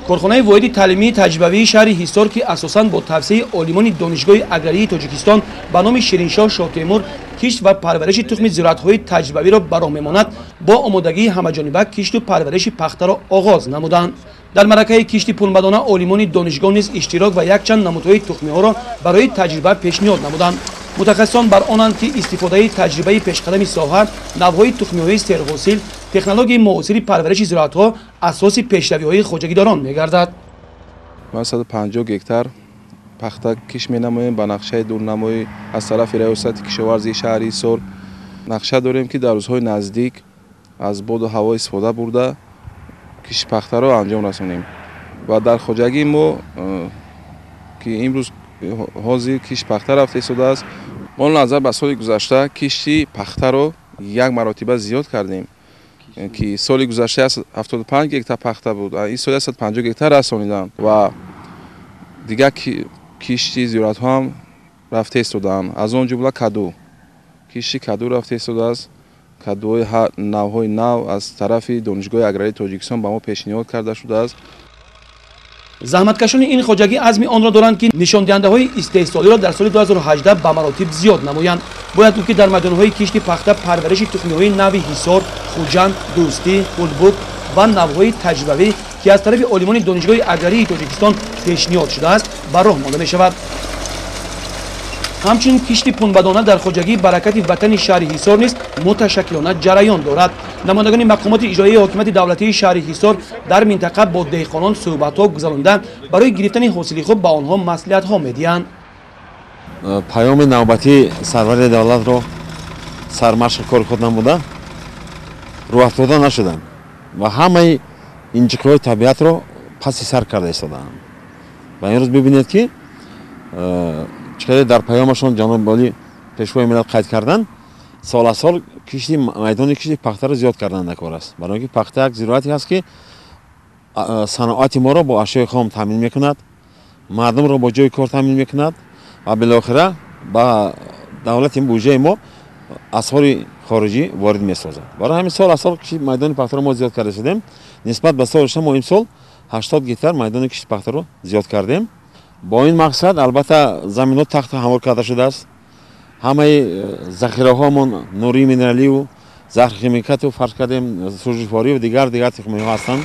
корхонаи воҳиди таълимии таҷрибавии шаҳри ҳисор ки асосан бо тавсеяи олимони донишгоҳи аграрии тоҷикистон ба номи шириншоҳ шоҳтемур кишт ва парвариши тухми зироатҳои таҷрибавиро ба роҳ мемонад, бо омодагии ҳамаҷониба кишту парвариши пахтаро оғоз намуданд. дар маъракаи кишти пулмадона олимони донишгоҳ низ иштирок ва якчанд намудҳои тухмиҳоро барои таҷриба пешниҳод намуданд. мутахассисон бар онанд ки истифодаи таҷрибаи пешқадами соҳа, навъҳои тухмиҳои серҳосил, технологияи муосири парвариши зироатҳо асоси пешравиҳои хоҷагидорон мегардад. ма 150 гектар пахта киш менамоем ба нақшаи дурнамоӣ аз тарафи раёсати кишоварзии шаҳри Ҳисор. нақша дорем ки дар рӯзҳои наздик аз боду ҳаво истифода бурда киши пахтаро анҷом расонем. ва дар хоҷагии мо ки имрӯз ҳозир киши пахта рафта истодааст, мо назар ба соли гузашта кишти пахтаро як маротиба зиёд кардем, ки соли гузашта 75 гектар пахта буд, ин соли 150 гектар расониданд ва дигар кишти зиёратҳо ҳам рафта истодаанд. аз он ҷумла каду, кишти каду рафта истодааст. кадуҳои навъҳои нав аз тарафи донишгоҳи аграрии тоҷикистон ба мо пешниҳод карда шудааст. заҳматкашони ин хоҷагӣ азми онро доранд ки нишондиҳандаҳои истеҳсолиро дар соли 2018 ба маротиб зиёд намоянд. бояд гуфт ки дар майдонҳои кишти пахта парвариши тухмиҳои нави ҳисор, хуҷанд, дӯстӣ, ҳулбук ва навъҳои таҷрибавӣ ки аз тарафи олимони донишгоҳи аграрии тоҷикистон пешниҳод шудааст ба роҳ монда мешавад. ҳамчунин кишти пунбадона дар хоҷагии баракати ватани шаҳри ҳисор низ муташаккилона ҷараён дорад. намояндагони мақомоти иҷроии ҳокимияти давлатии шаҳри ҳисор дар минтақа бо деҳқонон суҳбатҳо гузаронда барои гирифтани ҳосили хуб ба онҳо маслиҳатҳо медиҳанд. паёми навбатии сарвари давлатро сармашқи кори худ намуда рӯафтода нашуданд ва ҳамаи инҷиқиҳои табиатро паси сар карда истодаанд. ва имрӯз бибинед ки чӣ қадар дар паёмашон ҷаноби олӣ пешвои миллат қайд карданд, соласол майдони кишти пахтаро зиёд кардан дар кор аст. барои ки пахта як зироати ҳаст ки саноати моро бо ашёи хом таъмин мекунад, мардумро бо ҷойи кор таъмин мекунад ва билохира ба давлати буҷаи мо асъори хориҷӣ ворид месозад. барои ҳамин соласол кишти майдони пахтаро мо зиёд карда шудем. нисбат ба соли гузашта мо имсол 80 гектар майдони кишти пахтаро зиёд кардем. бо ин мақсад албатта заминҳо тахту ҳамвор карда шудааст. ҳамаи захираҳоамон нурии минералию захрхимикату фарз кардем сӯжифорию дигар тухмиҳо ҳастанд.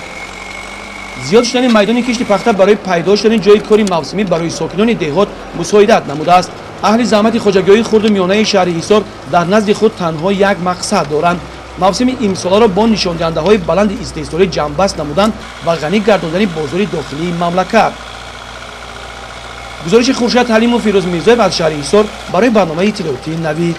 зиёд шудани майдони кишти пахта барои пайдо шудани ҷойи кори мавсимӣ барои сокинони деҳот мусоидат намудааст. аҳли заҳмати хоҷагиҳои хурду миёнаи шаҳри ҳисор дар назди худ танҳо як мақсад доранд: мавсими имсоларо бо нишондиҳандаҳои баланди истеҳсолӣ ҷамъбаст намудан ва ғанӣ гардондани бозори дохилии мамлакат. гузориши хуршед ҳалиму фирӯз мирзоев аз шаҳри ҳисор барои барномаи иттилоъотии Навид.